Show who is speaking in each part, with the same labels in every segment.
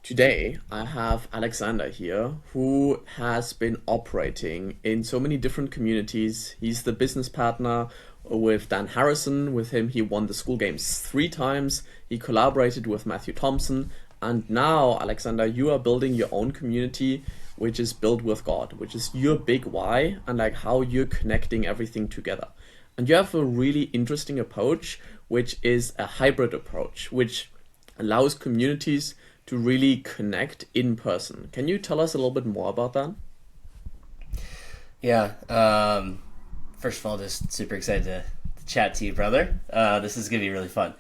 Speaker 1: Today, I have Alexander here who has been operating in so many different communities. He's the business partner with Dan Harrison. With him, he won the School Games three times. He collaborated with Matthew Thompson. And now, Alexander, you are building your own community, which is built with God, which is your big why and like how you're connecting everything together. And you have a really interesting approach, which is a hybrid approach, which allows communities to really connect in person. Can you tell us a little bit more about that?
Speaker 2: Yeah. First of all, just super excited to chat to you, brother. This is going to be really fun.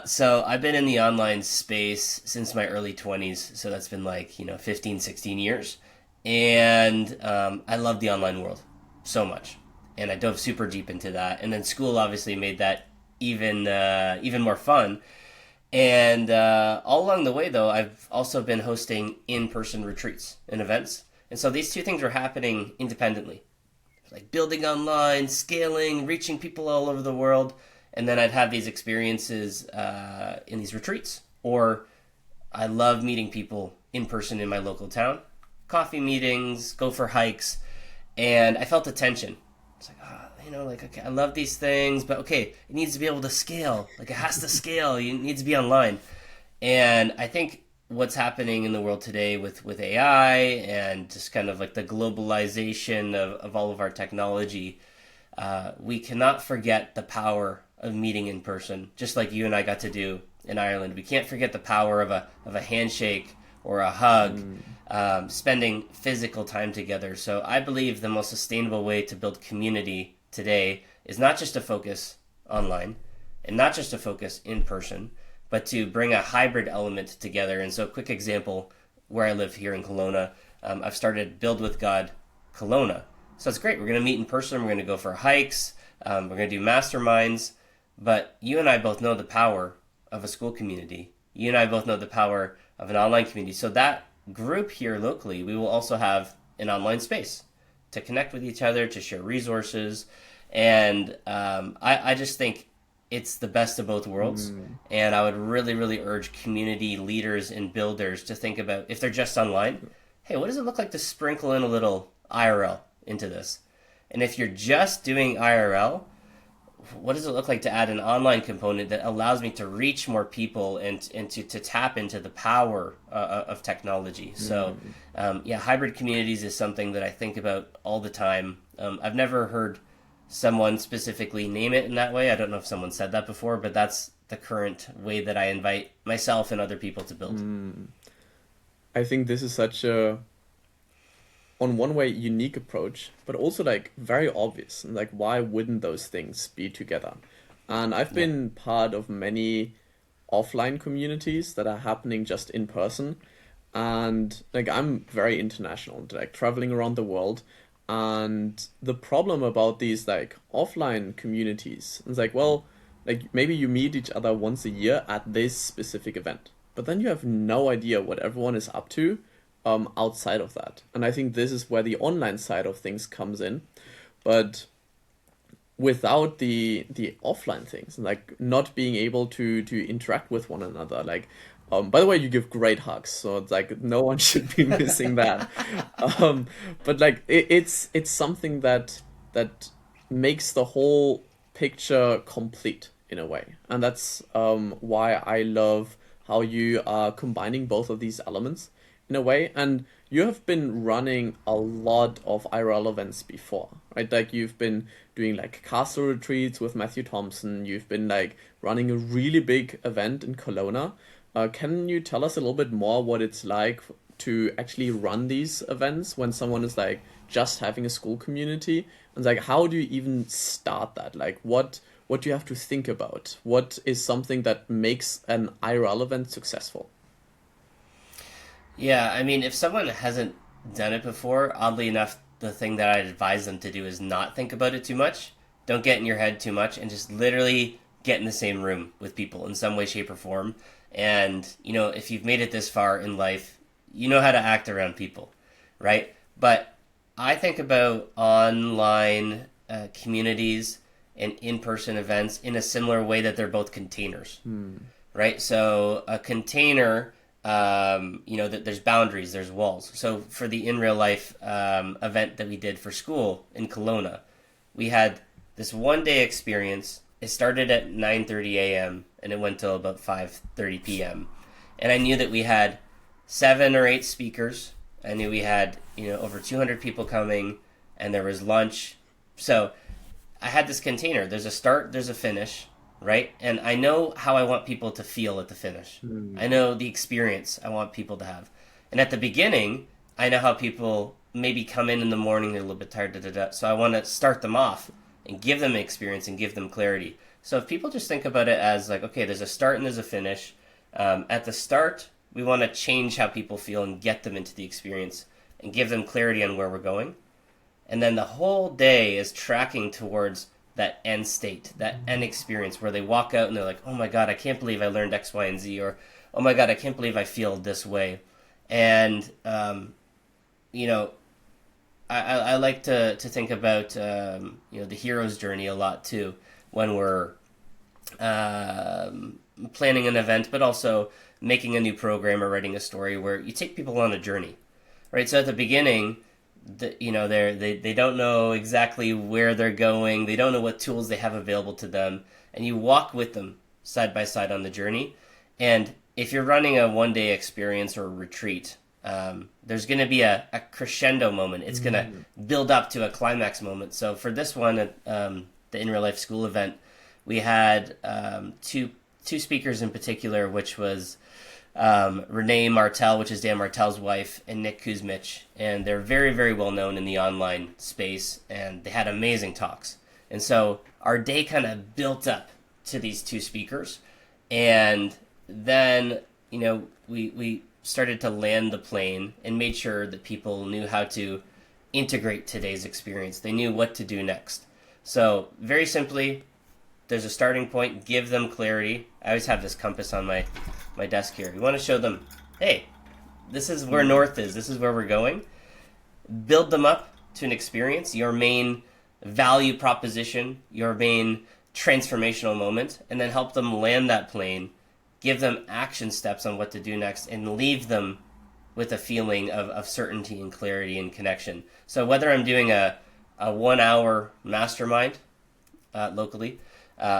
Speaker 2: So I've been in the online space since my early 20s. So that's been like, 15, 16 years. And I love the online world so much. And I dove super deep into that. And then Skool obviously made that even more fun. And all along the way, though, I've also been hosting in-person retreats and events. And so these two things were happening independently, like building online, scaling, reaching people all over the world. And then I'd have these experiences in these retreats. Or I love meeting people in person in my local town, coffee meetings, go for hikes. And I felt the tension. It's like, like, okay, I love these things, but okay, it needs to be able to scale. Like, it has to scale. It needs to be online. And I think what's happening in the world today with AI and just kind of like the globalization of all of our technology, we cannot forget the power of meeting in person, just like you and I got to do in Ireland. We can't forget the power of a handshake or a hug, spending physical time together. So I believe the most sustainable way to build community today is not just to focus online and not just to focus in person, but to bring a hybrid element together. And so a quick example, where I live here in Kelowna, I've started Build with God Kelowna. So it's great. We're going to meet in person. We're going to go for hikes. We're going to do masterminds. But you and I both know the power of a school community. You and I both know the power of an online community. So that group here locally, we will also have an online space to connect with each other, to share resources. And I just think it's the best of both worlds. And I would really, really urge community leaders and builders to think about, if they're just online, hey, what does it look like to sprinkle in a little IRL into this? And if you're just doing IRL, what does it look like to add an online component that allows me to reach more people and to tap into the power of technology? So, yeah, hybrid communities is something that I think about all the time. I've never heard someone specifically name it in that way. I don't know if someone said that before, but that's the current way that I invite myself and other people to build.
Speaker 1: I think this is such a, on one way, unique approach, but also like very obvious. And like, why wouldn't those things be together? And I've
Speaker 2: Yeah.
Speaker 1: been part of many offline communities that are happening just in person. And like, I'm very international, like traveling around the world. And the problem about these like offline communities is like, well, like maybe you meet each other once a year at this specific event, but then you have no idea what everyone is up to outside of that. And I think this is where the online side of things comes in. But without the offline things, like not being able to interact with one another, like by the way, you give great hugs, so it's like no one should be missing that. But like it's something that makes the whole picture complete in a way, and that's why I love how you are combining both of these elements in a way. And you have been running a lot of IRL events before, right? Like you've been doing like castle retreats with Matthew Thompson. You've been like running a really big event in Kelowna. Can you tell us a little bit more what it's like to actually run these events when someone is like just having a school community? And like, how do you even start that? Like, what do you have to think about? What is something that makes an IRL event successful?
Speaker 2: Yeah, I mean, if someone hasn't done it before, oddly enough, the thing that I'd advise them to do is not think about it too much. Don't get in your head too much and just literally get in the same room with people in some way, shape, or form. And, if you've made it this far in life, you know how to act around people, right? But I think about online communities and in person events in a similar way that they're both containers, right? So a container that there's boundaries, there's walls. So for the in real life event that we did for Skool in Kelowna, we had this 1 day experience. It started at 9:30 a.m. and it went till about 5:30 p.m. And I knew that we had 7 or 8 speakers. I knew we had over 200 people coming, and there was lunch. So I had this container. There's a start, there's a finish, right? And I know how I want people to feel at the finish. I know the experience I want people to have. And at the beginning, I know how people maybe come in the morning, they're a little bit tired, da, da, da. So I want to start them off and give them experience and give them clarity. So if people just think about it as like, okay, there's a start and there's a finish. At the start, we want to change how people feel and get them into the experience and give them clarity on where we're going. And then the whole day is tracking towards that end state, that end experience where they walk out and they're like, oh my God, I can't believe I learned X, Y, and Z, or oh my God, I can't believe I feel this way. And, I like to think about, the hero's journey a lot too when we're planning an event, but also making a new program or writing a story where you take people on a journey, right? So at the beginning, they don't know exactly where they're going. They don't know what tools they have available to them, and you walk with them side by side on the journey. And if you're running a 1 day experience or a retreat, there's going to be a crescendo moment. It's going to build up to a climax moment. So for this one, the In Real Life School event, we had two speakers in particular, which was Renee Martel, which is Dan Martel's wife, and Nick Kuzmich. And they're very, very well known in the online space, and they had amazing talks. And so our day kind of built up to these two speakers. And then, we started to land the plane and made sure that people knew how to integrate today's experience. They knew what to do next. So very simply, there's a starting point, give them clarity. I always have this compass on my desk here. We want to show them, hey, this is where north is. This is where we're going. Build them up to an experience, your main value proposition, your main transformational moment, and then help them land that plane, give them action steps on what to do next, and leave them with a feeling of certainty and clarity and connection. So whether I'm doing a 1 hour mastermind locally,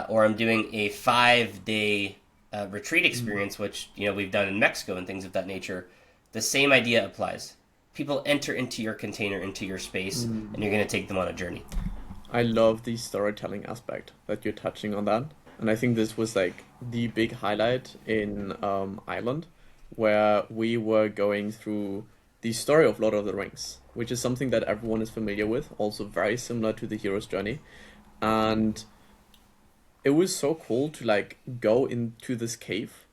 Speaker 2: or I'm doing a 5 day retreat experience, which we've done in Mexico and things of that nature, the same idea applies. People enter into your container, into your space, and you're going to take them on a journey.
Speaker 1: I love the storytelling aspect that you're touching on that. And I think this was like the big highlight in Ireland, where we were going through the story of Lord of the Rings, which is something that everyone is familiar with, also very similar to the hero's journey. And it was so cool to like go into this cave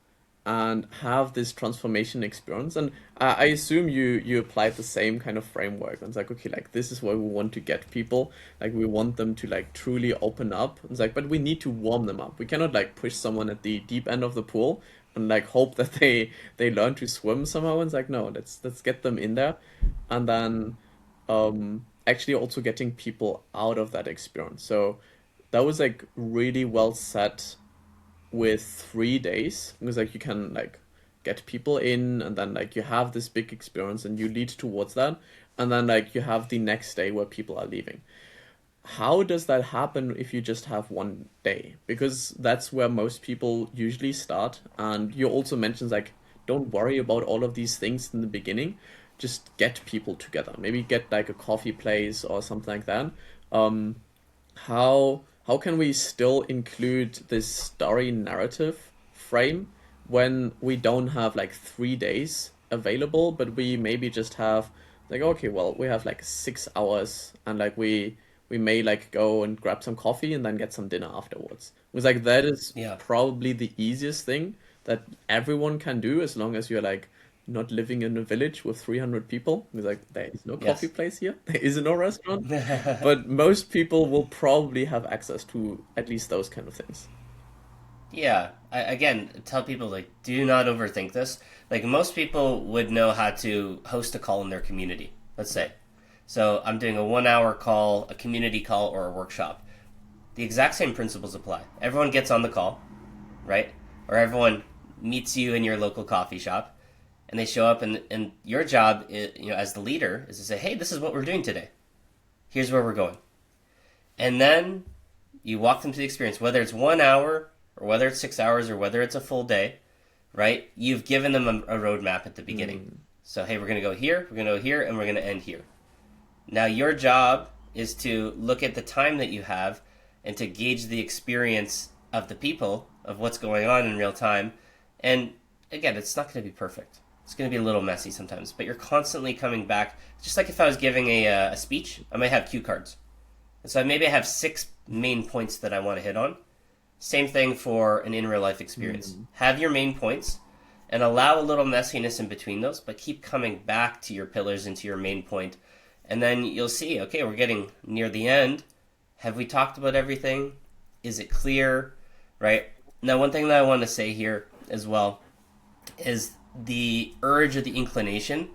Speaker 1: and have this transformation experience. And I assume you applied the same kind of framework. And it's like, okay, like this is where we want to get people. Like we want them to like truly open up. It's like, but we need to warm them up. We cannot like push someone at the deep end of the pool and like hope that they learn to swim somehow. And it's like, no, let's get them in there. And then actually also getting people out of that experience. So that was like really well set with 3 days, because like you can like get people in, and then like you have this big experience and you lead towards that, and then like you have the next day where people are leaving. How does that happen if you just have 1 day? Because that's where most people usually start. And you also mentioned like, don't worry about all of these things in the beginning, just get people together, maybe get like a coffee place or something like that. How can we still include this story narrative frame when we don't have like 3 days available, but we maybe just have like, okay, well, we have like 6 hours, and like we may like go and grab some coffee and then get some dinner afterwards. Because like that is
Speaker 2: Yeah.
Speaker 1: probably the easiest thing that everyone can do, as long as you're like not living in a village with 300 people. It's like there is no coffee
Speaker 2: Yes.
Speaker 1: place here, there is no restaurant, but most people will probably have access to at least those kind of things.
Speaker 2: Yeah, again, tell people like do not overthink this. Like most people would know how to host a call in their community. Let's say, so I'm doing a 1 hour call, a community call, or a workshop. The exact same principles apply. Everyone gets on the call, right? Or everyone meets you in your local coffee shop. and they show up, and your job is, as the leader, is to say, hey, this is what we're doing today. Here's where we're going. And then you walk them through the experience, whether it's 1 hour or whether it's 6 hours or whether it's a full day, right? You've given them a roadmap at the beginning. So, hey, we're going to go here, we're going to go here, and we're going to end here. Now, your job is to look at the time that you have and to gauge the experience of the people, of what's going on in real time. And again, it's not going to be perfect. It's going to be a little messy sometimes, but you're constantly coming back. Just like if I was giving a speech, I might have cue cards. And so maybe I have 6 main points that I want to hit on. Same thing for an in real life experience. Have your main points and allow a little messiness in between those, but keep coming back to your pillars and to your main point. And then you'll see, okay, we're getting near the end. Have we talked about everything? Is it clear? Right? Now, one thing that I want to say here as well is the urge or the inclination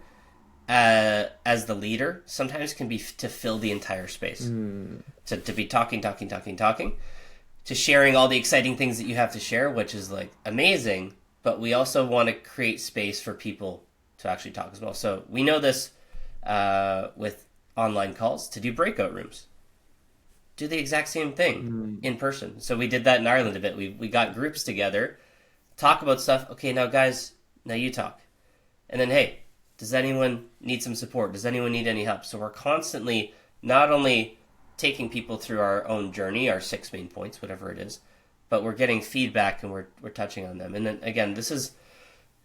Speaker 2: as the leader sometimes can be to fill the entire space. To be talking, to sharing all the exciting things that you have to share, which is like amazing, but we also want to create space for people to actually talk as well. So we know this with online calls, to do breakout rooms. Do the exact same thing in person. So we did that in Ireland a bit. We got groups together, talk about stuff. Okay, now guys, now you talk. And then, hey, does anyone need some support? Does anyone need any help? So we're constantly not only taking people through our own journey, our 6 main points, whatever it is, but we're getting feedback and we're touching on them. And then again, this is,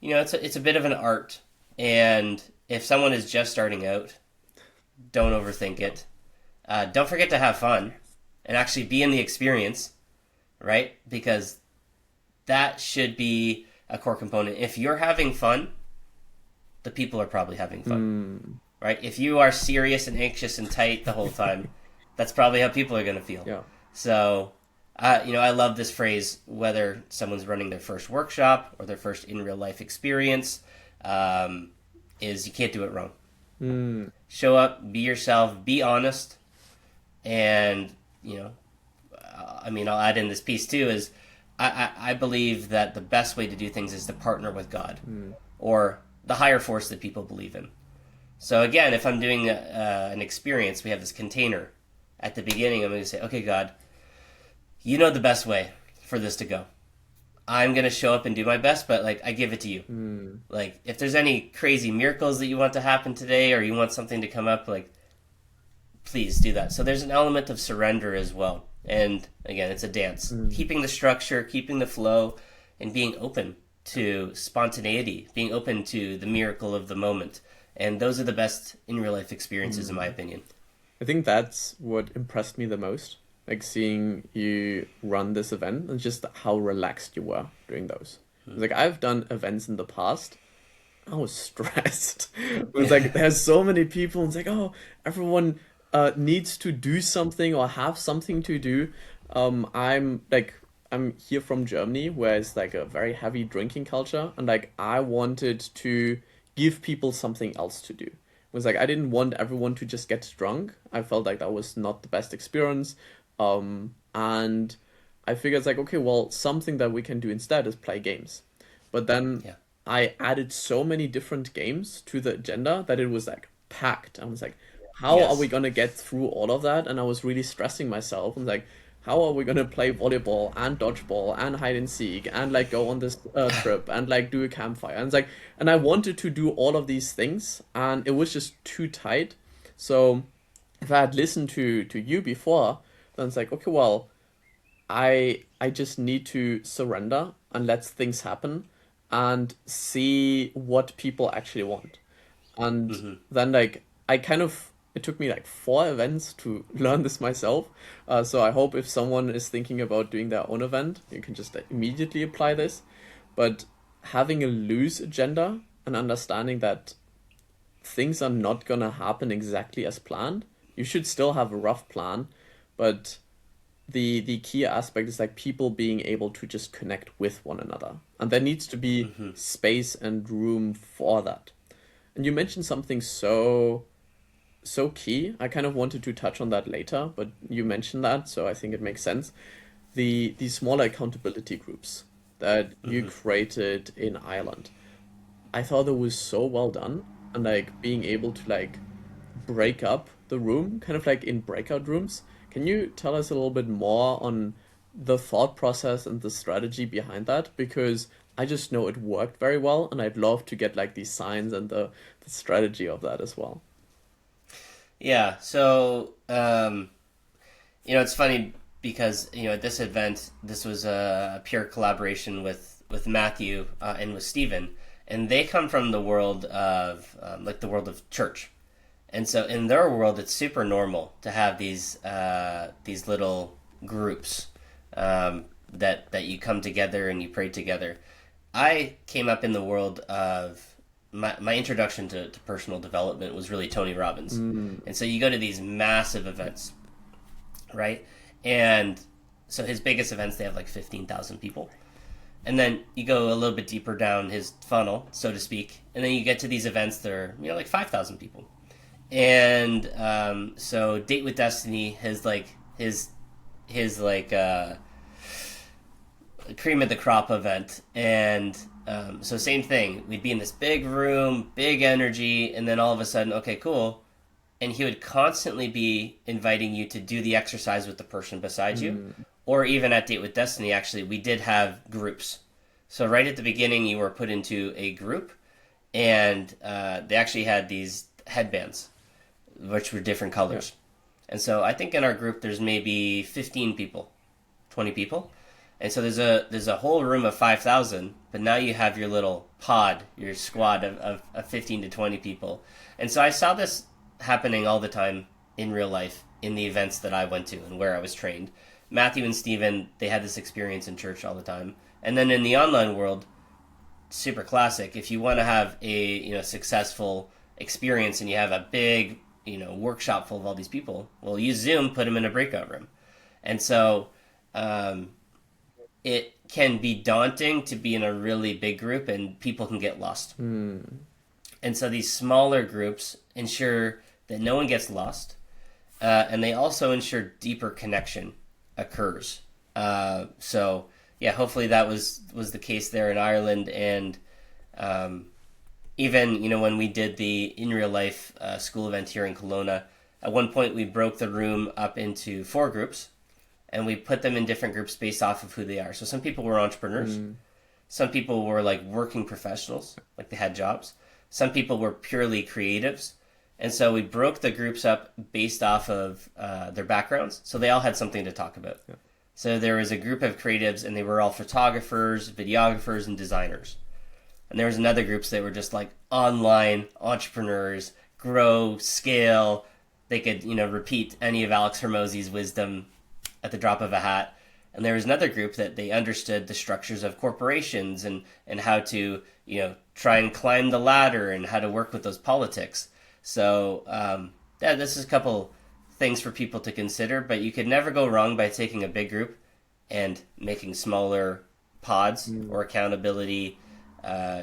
Speaker 2: it's a bit of an art. And if someone is just starting out, don't overthink it. Don't forget to have fun and actually be in the experience, right? Because that should be a core component. If you're having fun, the people are probably having fun, right? If you are serious and anxious and tight the whole time, that's probably how people are going to feel.
Speaker 1: Yeah.
Speaker 2: So, I love this phrase, whether someone's running their first workshop or their first in real life experience, is you can't do it wrong. Show up, be yourself, be honest. And, I'll add in this piece too, is I believe that the best way to do things is to partner with God or the higher force that people believe in. So again, if I'm doing an experience, we have this container. At the beginning, I'm going to say, okay, God, you know the best way for this to go. I'm going to show up and do my best, but I give it to you. Like, if there's any crazy miracles that you want to happen today, or you want something to come up, please do that. So there's an element of surrender as well. And again, it's a dance. Keeping the structure, keeping the flow, and being open to spontaneity, being open to the miracle of the moment. And those are the best in real life experiences, in my opinion.
Speaker 1: I think that's what impressed me the most. Seeing you run this event and just how relaxed you were doing those. I've done events in the past. I was stressed. It was there's so many people. It's everyone needs to do something or have something to do. I'm here from Germany, where it's a very heavy drinking culture, and I wanted to give people something else to do. It was I didn't want everyone to just get drunk. I felt that was not the best experience. And I figured okay, well, something that we can do instead is play games. But then I added so many different games to the agenda that it was packed. I was how are we gonna get through all of that? And I was really stressing myself. And how are we gonna play volleyball and dodgeball and hide and seek and go on this trip and do a campfire? And and I wanted to do all of these things, and it was just too tight. So if I had listened to you before, then it's okay, well, I just need to surrender and let things happen and see what people actually want. And then it took me 4 events to learn this myself. So I hope if someone is thinking about doing their own event, you can just immediately apply this. But having a loose agenda and understanding that things are not gonna happen exactly as planned. You should still have a rough plan, but the key aspect is people being able to just connect with one another. And there needs to be space and room for that. And you mentioned something so key. I kind of wanted to touch on that later, but you mentioned that, so I think it makes sense. The smaller accountability groups that you created in Ireland. I thought it was so well done, and like being able to like break up the room, kind of like in breakout rooms. Can you tell us a little bit more on the thought process and the strategy behind that? Because I just know it worked very well, and I'd love to get like the signs and the strategy of that as well.
Speaker 2: Yeah. So it's funny because at this event, this was a pure collaboration with Matthew and with Stephen, and they come from the world of like the world of church. And so in their world, it's super normal to have these little groups that you come together and you pray together. I came up in the world of my introduction to personal development was really Tony Robbins.
Speaker 1: Mm,
Speaker 2: And so you go to these massive events, right? And so his biggest events, they have like 15,000 people. And then you go a little bit deeper down his funnel, so to speak. And then you get to these events that are, like 5,000 people. And so Date with Destiny has like his like cream of the crop event, and so same thing. We'd be in this big room, big energy, and then all of a sudden, okay, cool. And he would constantly be inviting you to do the exercise with the person beside you,
Speaker 1: mm,
Speaker 2: or even at Date with Destiny. Actually, we did have groups. So right at the beginning, you were put into a group, and they actually had these headbands which were different
Speaker 1: yeah.
Speaker 2: colors. And so I think in our group there's maybe 15 people, 20 people. And so there's a whole room of 5,000, but now you have your little pod, your squad of 15 to 20 people. And so I saw this happening all the time in real life in the events that I went to and where I was trained. Matthew and Stephen, they had this experience in church all the time. And then in the online world, super classic. If you want to have a successful experience and you have a big workshop full of all these people, well, use Zoom, put them in a breakout room. And so um, it can be daunting to be in a really big group and people can get lost.
Speaker 1: Mm,
Speaker 2: And so these smaller groups ensure that no one gets lost, and they also ensure deeper connection occurs. So yeah, hopefully that was the case there in Ireland, and um, even when we did the in real life school event here in Kelowna, at one point we broke the room up into four groups, and we put them in different groups based off of who they are. So some people were entrepreneurs,
Speaker 1: mm,
Speaker 2: some people were like working professionals, like they had jobs. Some people were purely creatives. And so we broke the groups up based off of their backgrounds. So they all had something to talk about.
Speaker 1: yeah.
Speaker 2: So there was a group of creatives, and they were all photographers, videographers, and designers. And there was another groups that were just like online entrepreneurs, grow, scale. They could, repeat any of Alex Hermosi's wisdom at the drop of a hat. And there was another group that they understood the structures of corporations and how to, try and climb the ladder and how to work with those politics. So, yeah, this is a couple things for people to consider, but you could never go wrong by taking a big group and making smaller pods
Speaker 1: Mm.
Speaker 2: or accountability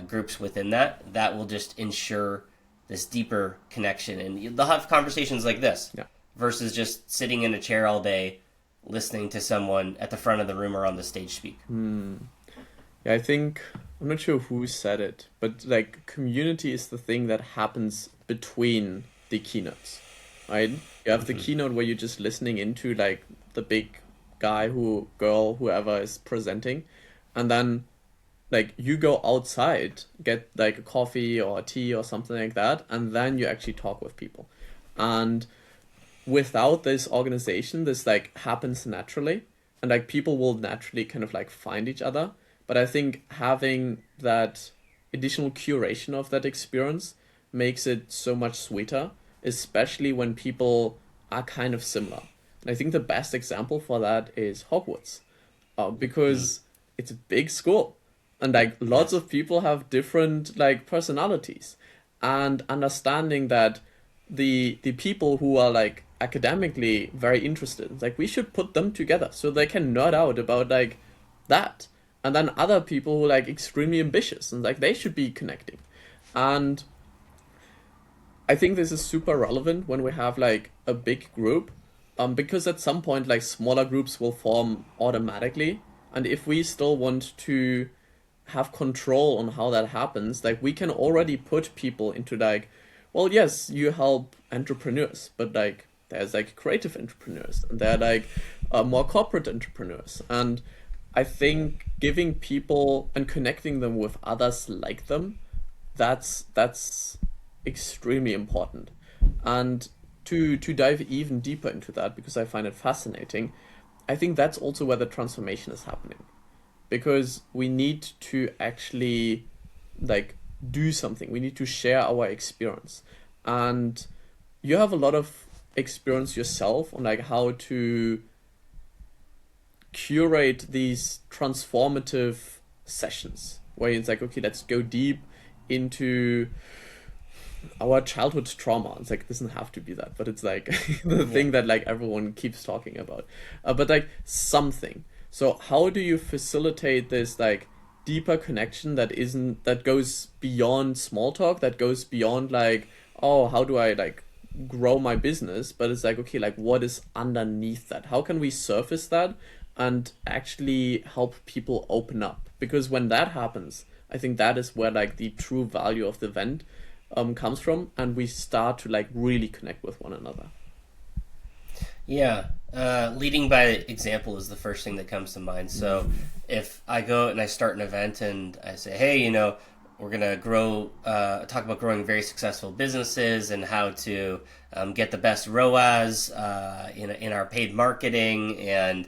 Speaker 2: groups within that. That will just ensure this deeper connection. And they'll have conversations like this
Speaker 1: Yeah.
Speaker 2: versus just sitting in a chair all day listening to someone at the front of the room or on the stage speak.
Speaker 1: Hmm. Yeah, I think I'm not sure who said it, but like community is the thing that happens between the keynotes, right? You have the
Speaker 2: Mm-hmm.
Speaker 1: keynote where you're just listening into like the big guy who girl whoever is presenting, and then like you go outside, get like a coffee or a tea or something like that, and then you actually talk with people. And without this organization, this like happens naturally, and like people will naturally kind of like find each other. But I think having that additional curation of that experience makes it so much sweeter, especially when people are kind of similar. And I think the best example for that is Hogwarts,
Speaker 2: Mm.
Speaker 1: because it's a big school, and like lots
Speaker 2: Yes.
Speaker 1: of people have different like personalities, and understanding that the people who are like academically very interested, like we should put them together so they can nerd out about like that, and then other people who are like extremely ambitious and like they should be connecting. And I think this is super relevant when we have like a big group, because at some point like smaller groups will form automatically, and if we still want to have control on how that happens, like we can already put people into like, well, yes, you help entrepreneurs, but like there's like creative entrepreneurs and there are like more corporate entrepreneurs. And I think giving people and connecting them with others like them, that's extremely important. And to dive even deeper into that, because I find it fascinating, I think that's also where the transformation is happening. Because we need to actually like do something. We need to share our experience. And you have a lot of experience yourself on like how to curate these transformative sessions where it's like, okay, let's go deep into our childhood trauma. It's like, it doesn't have to be that, but it's like the
Speaker 2: Yeah.
Speaker 1: thing that like everyone keeps talking about. But like something. So how do you facilitate this like deeper connection that isn't that goes beyond small talk, that goes beyond like, oh, how do I like grow my business? But it's like, okay, like what is underneath that? How can we surface that and actually help people open up? Because when that happens, I think that is where like the true value of the event comes from, and we start to like really connect with one another.
Speaker 2: Yeah, leading by example is the first thing that comes to mind. So if I go and I start an event and I say, hey, we're gonna grow, talk about growing very successful businesses and how to get the best ROAS in our paid marketing, and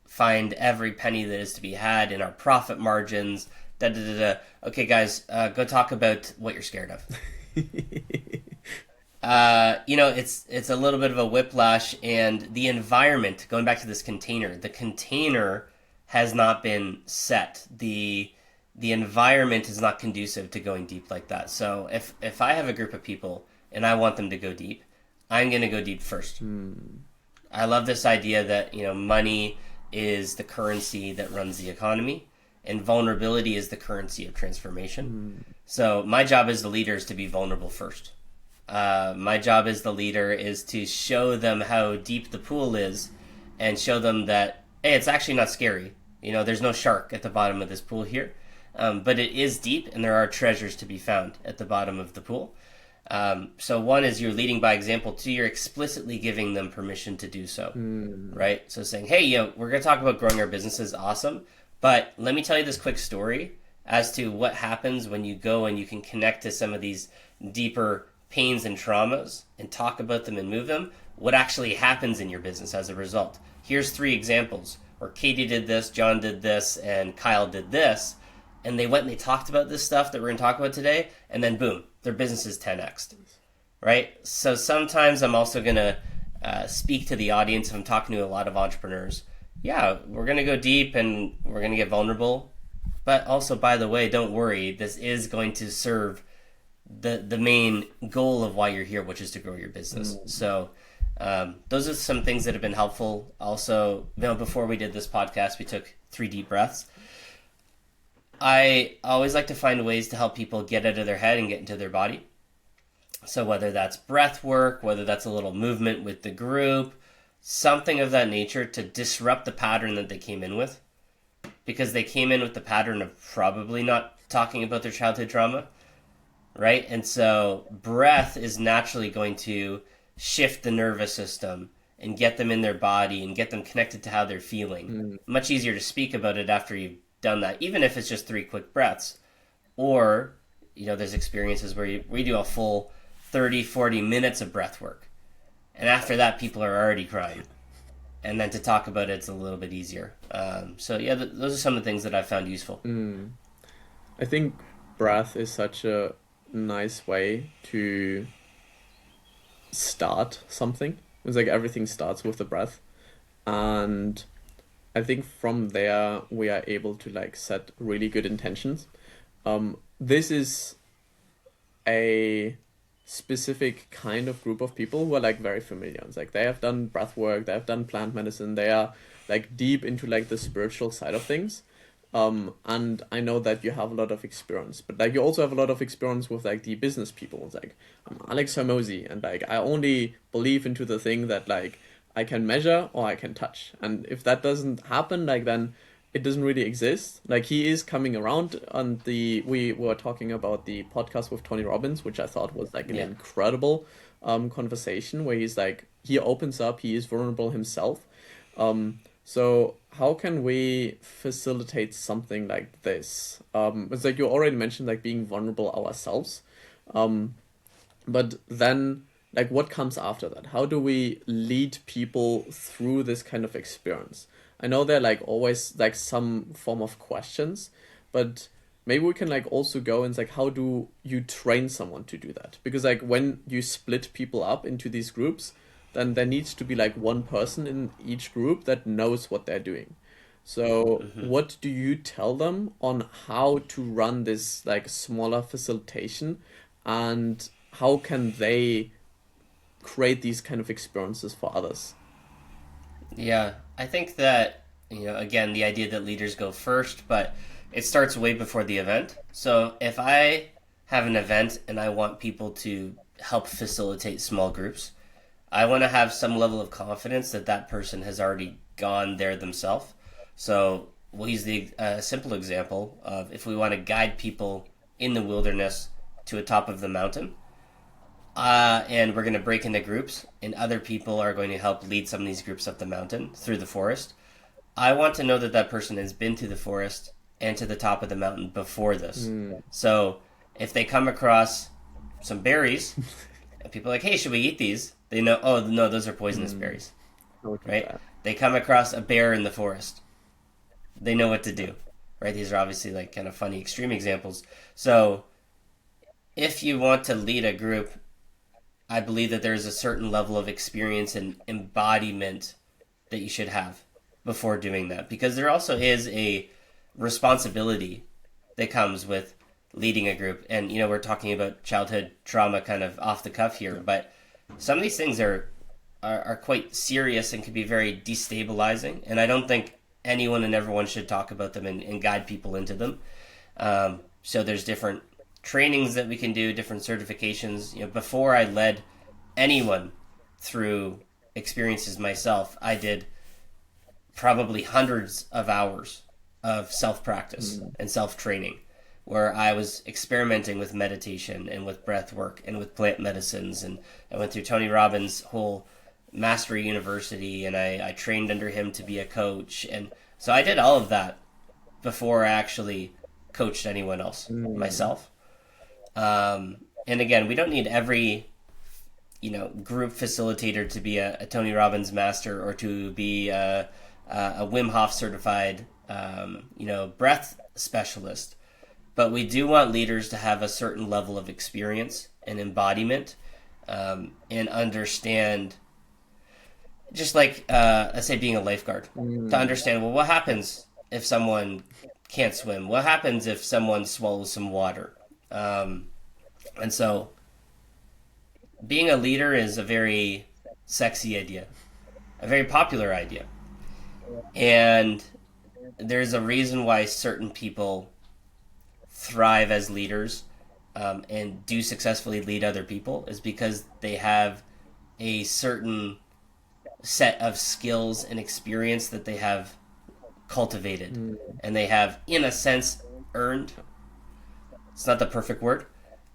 Speaker 2: find every penny that is to be had in our profit margins. Da da da da. Okay, guys, go talk about what you're scared of. It's a little bit of a whiplash, and the environment. Going back to this container, the container has not been set. The environment is not conducive to going deep like that. So if I have a group of people and I want them to go deep, I'm going to go deep first. I love this idea that money is the currency that runs the economy, and vulnerability is the currency of transformation. So my job as the leader is to be vulnerable first. My job as the leader is to show them how deep the pool is, and show them that, hey, it's actually not scary. There's no shark at the bottom of this pool here, but it is deep, and there are treasures to be found at the bottom of the pool. So one is you're leading by example. Two, you're explicitly giving them permission to do so, right? So saying, hey, we're going to talk about growing our businesses, awesome, but let me tell you this quick story as to what happens when you go and you can connect to some of these deeper pains and traumas and talk about them and move them. What actually happens in your business as a result? Here's 3 examples where Katie did this, John did this, and Kyle did this, and they went and they talked about this stuff that we're going to talk about today, and then boom, their business is 10x'd, right? So sometimes I'm also going to speak to the audience if I'm talking to a lot of entrepreneurs. Yeah, we're going to go deep and we're going to get vulnerable, but also, by the way, don't worry, this is going to serve the main goal of why you're here, which is to grow your business. So those are some things that have been helpful. Also, before we did this podcast, we took 3 deep breaths. I always like to find ways to help people get out of their head and get into their body. So whether that's breath work, whether that's a little movement with the group, something of that nature to disrupt the pattern that they came in with. Because they came in with the pattern of probably not talking about their childhood trauma, right? And so breath is naturally going to shift the nervous system and get them in their body and get them connected to how they're feeling. Much easier to speak about it after you've done that, even if it's just 3 quick breaths. Or, there's experiences where we do a full 30, 40 minutes of breath work. And after that, people are already crying. And then to talk about it's a little bit easier. Those are some of the things that I've found useful.
Speaker 1: I think breath is such a nice way to start something. It's like everything starts with the breath. And I think from there we are able to like set really good intentions. This is a specific kind of group of people who are like very familiar. It's like they have done breath work, they have done plant medicine, they are like deep into like the spiritual side of things. And I know that you have a lot of experience, but like you also have a lot of experience with like the business people. It's like I'm Alex Hermosi, and like I only believe into the thing that like I can measure or I can touch. And if that doesn't happen, like then it doesn't really exist. Like he is coming around on the we were talking about the podcast with Tony Robbins, which I thought was like an
Speaker 2: Yeah.
Speaker 1: incredible conversation where he's like he opens up, he is vulnerable himself. So how can we facilitate something like this? It's like you already mentioned like being vulnerable ourselves. Um, but then, like, what comes after that? How do we lead people through this kind of experience? I know there are like always like some form of questions, but maybe we can like also go and like how do you train someone to do that? Because like when you split people up into these groups, then there needs to be like one person in each group that knows what they're doing. So,
Speaker 2: Hmm.
Speaker 1: what do you tell them on how to run this like smaller facilitation and how can they create these kind of experiences for others?
Speaker 2: Yeah, I think that, again, the idea that leaders go first, but it starts way before the event. So if I have an event and I want people to help facilitate small groups, I want to have some level of confidence that that person has already gone there themselves. So we'll use the simple example of if we want to guide people in the wilderness to a top of the mountain, and we're going to break into groups, and other people are going to help lead some of these groups up the mountain through the forest. I want to know that that person has been to the forest and to the top of the mountain before this.
Speaker 1: Mm,
Speaker 2: So if they come across some berries, and people are like, hey, should we eat these? They know, oh, no, those are poisonous
Speaker 1: mm,
Speaker 2: berries,
Speaker 1: how would do
Speaker 2: right?
Speaker 1: that?
Speaker 2: They come across a bear in the forest. They know what to do, right? These are obviously like kind of funny extreme examples. So if you want to lead a group, I believe that there's a certain level of experience and embodiment that you should have before doing that because there also is a responsibility that comes with leading a group. And we're talking about childhood trauma kind of off the cuff here,
Speaker 1: Yeah.
Speaker 2: but some of these things are quite serious and can be very destabilizing, and I don't think anyone and everyone should talk about them and guide people into them. So there's different trainings that we can do, different certifications. Before I led anyone through experiences myself, I did probably hundreds of hours of self practice
Speaker 1: Mm,
Speaker 2: and self training where I was experimenting with meditation and with breath work and with plant medicines. And I went through Tony Robbins' whole Mastery University and I trained under him to be a coach. And so I did all of that before I actually coached anyone else
Speaker 1: mm,
Speaker 2: myself. And again, we don't need every group facilitator to be a Tony Robbins master or to be a Wim Hof certified breath specialist. But we do want leaders to have a certain level of experience and embodiment, and understand, just like let's say being a lifeguard, to
Speaker 1: mm.
Speaker 2: understand, well, what happens if someone can't swim? What happens if someone swallows some water? Um, and so being a leader is a very sexy idea, a very popular idea. And there's a reason why certain people thrive as leaders, and do successfully lead other people is because they have a certain set of skills and experience that they have cultivated
Speaker 1: Mm.
Speaker 2: and they have, in a sense, earned. It's not the perfect word.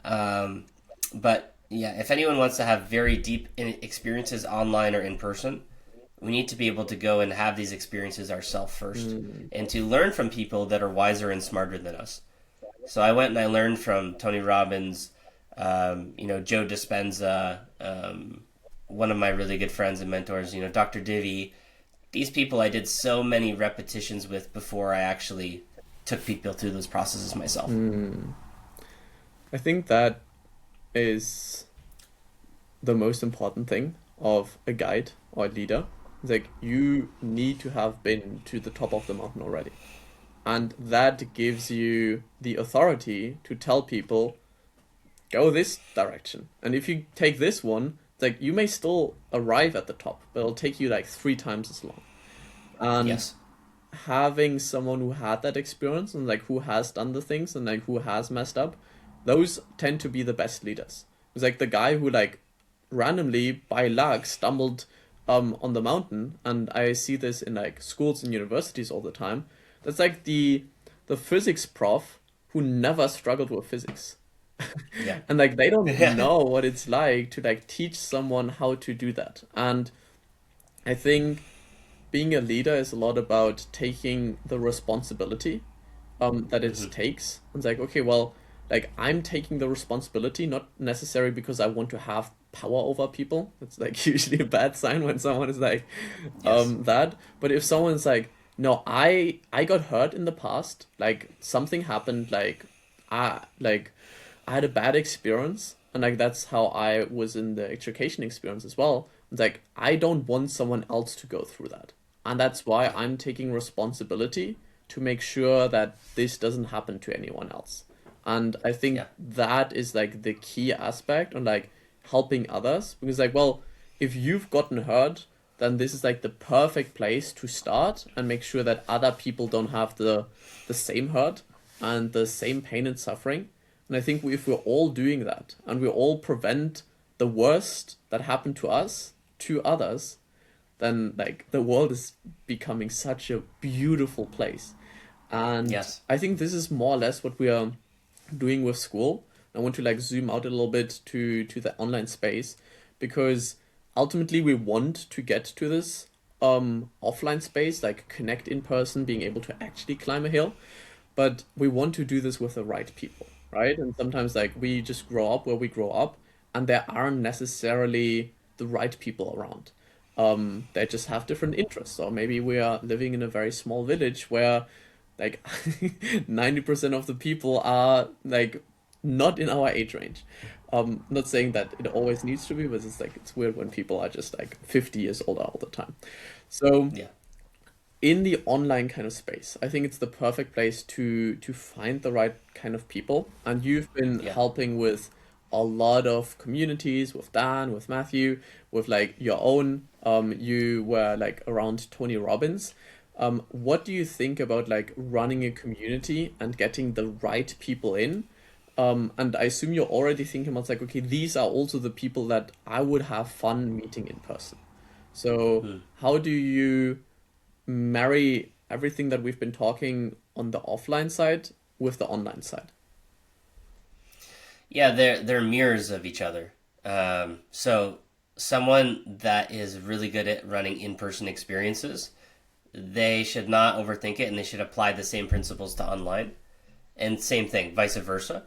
Speaker 2: Um, but yeah, if anyone wants to have very deep experiences online or in person, we need to be able to go and have these experiences ourselves first
Speaker 1: Mm.
Speaker 2: and to learn from people that are wiser and smarter than us. So I went and I learned from Tony Robbins, Joe Dispenza, one of my really good friends and mentors, Dr. Divi. These people I did so many repetitions with before I actually took people through those processes myself.
Speaker 1: Mm. I think that is the most important thing of a guide or a leader. It's like you need to have been to the top of the mountain already. And that gives you the authority to tell people, go this direction. And if you take this one, it's like you may still arrive at the top, but it'll take you like three times as long. And
Speaker 2: Yes.
Speaker 1: having someone who had that experience and like who has done the things and like who has messed up, those tend to be the best leaders. It's like the guy who like randomly by luck stumbled on the mountain, and I see this in like schools and universities all the time. that's like the physics prof who never struggled with physics.
Speaker 2: Yeah.
Speaker 1: And like they don't
Speaker 2: Yeah.
Speaker 1: know what it's like to like teach someone how to do that. And I think being a leader is a lot about taking the responsibility that it
Speaker 2: Hmm.
Speaker 1: takes. It's like, okay, well, like I'm taking the responsibility, not necessarily because I want to have power over people. It's like usually a bad sign when someone is like
Speaker 2: Yes.
Speaker 1: that. But if someone's like, no, I got hurt in the past, like something happened, like I had a bad experience, and like that's how I was in the education experience as well. It's like I don't want someone else to go through that. And that's why
Speaker 2: Yeah.
Speaker 1: I'm taking responsibility to make sure that this doesn't happen to anyone else. And I think
Speaker 2: Yeah.
Speaker 1: that is like the key aspect on like helping others because like well, if you've gotten hurt, then this is like the perfect place to start and make sure that other people don't have the same hurt and the same pain and suffering. And I think if we're all doing that and we all prevent the worst that happened to us to others, then like the world is becoming such a beautiful place. And
Speaker 2: Yes.
Speaker 1: I think this is more or less what we are doing with Skool. I want to like zoom out a little bit to the online space because ultimately we want to get to this offline space, like connect in person, being able to actually climb a hill, but we want to do this with the right people, right? And sometimes like we just grow up where we grow up and there aren't necessarily the right people around. They just have different interests, or maybe we are living in a very small village where like 90% of the people are like not in our age range. Not saying that it always needs to be, but it's like it's weird when people are just like 50 years older all the time. So
Speaker 2: Yeah.
Speaker 1: in the online kind of space, I think it's the perfect place to find the right kind of people. And you've been
Speaker 2: Yeah.
Speaker 1: helping with a lot of communities with Dan, with Matthew, with like your own. You were like around Tony Robbins. What do you think about like running a community and getting the right people in? And I assume you're already thinking about like, okay, these are also the people that I would have fun meeting in person. So
Speaker 2: Hmm.
Speaker 1: how do you marry everything that we've been talking on the offline side with the online side?
Speaker 2: Yeah, they're mirrors of each other. So someone that is really good at running in-person experiences, they should not overthink it, and they should apply the same principles to online. And same thing, vice versa.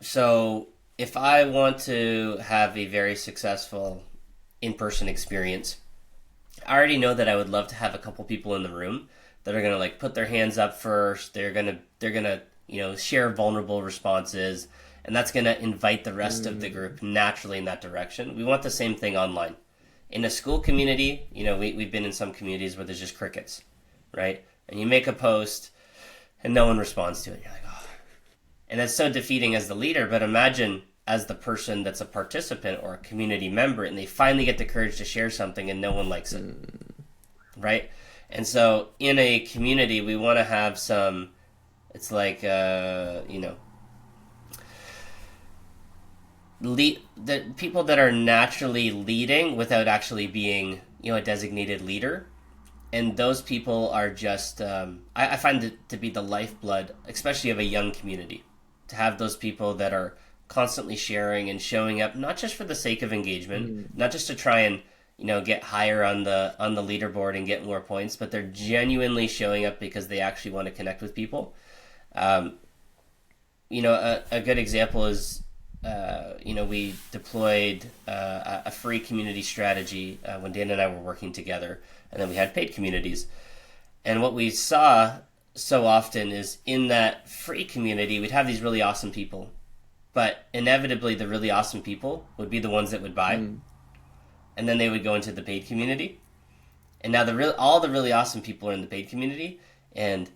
Speaker 2: So if I want to have a very successful in-person experience, I already know that I would love to have a couple people in the room that are gonna like put their hands up first. They're gonna share vulnerable responses, and that's gonna invite the rest of the
Speaker 1: Mm,
Speaker 2: group naturally in that direction. We want the same thing online. In a Skool community, we've been in some communities where there's just crickets, right? And you make a post and no one responds to it. You're like, oh, and it's so defeating as the leader. But imagine as the person that's a participant or a community member, and they finally get the courage to share something, and no one likes it,
Speaker 1: mm,
Speaker 2: right? And so in a community, we want to have some. It's like the people that are naturally leading without actually being a designated leader, and those people are just I find it to be the lifeblood, especially of a young community, to have those people that are constantly sharing and showing up, not just for the sake of engagement,
Speaker 1: mm,
Speaker 2: not just to try and get higher on the leaderboard and get more points, but they're genuinely showing up because they actually want to connect with people. um, a good example is we deployed a free community strategy when Dan and I were working together, and then we had paid communities. And what we saw so often is in that free community, we'd have these really awesome people, but inevitably, the really awesome people would be the ones that would buy,
Speaker 1: mm.
Speaker 2: and then they would go into the paid community. And now all the really awesome people are in the paid community, and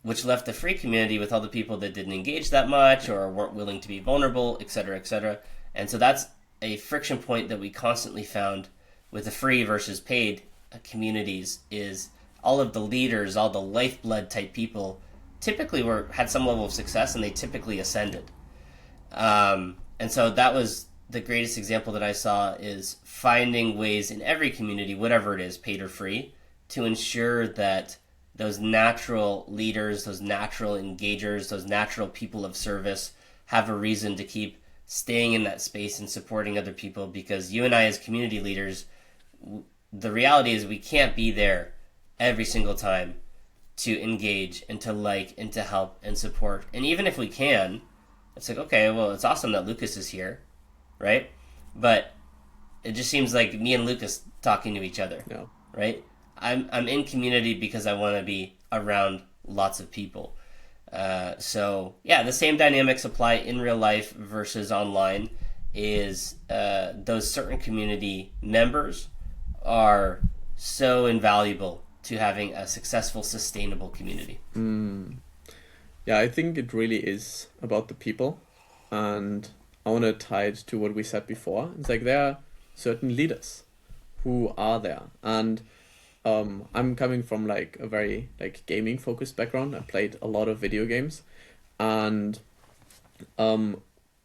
Speaker 2: which left the free community with all the people that didn't engage that much or weren't willing to be vulnerable, et cetera, et cetera. And so that's a friction point that we constantly found with the free versus paid communities is all of the leaders, all the lifeblood type people typically had some level of success, and they typically ascended. And so that was the greatest example that I saw is finding ways in every community, whatever it is, paid or free, to ensure that those natural leaders, those natural engagers, those natural people of service have a reason to keep staying in that space and supporting other people, because you and I as community leaders, the reality is we can't be there every single time to engage and to like and to help and support. And even if we can, it's like, okay, well, it's awesome that Lucas is here, right? But it just seems like me and Lucas talking to each other,
Speaker 1: No.
Speaker 2: right? I'm in community because I want to be around lots of people. So yeah, the same dynamics apply in real life versus online. Is those certain community members are so invaluable to having a successful, sustainable community.
Speaker 1: Yeah, I think it really is about the people. And I want to tie it to what we said before. It's like there are certain leaders who are there. And I'm coming from like a very like gaming focused background. I played a lot of video games. And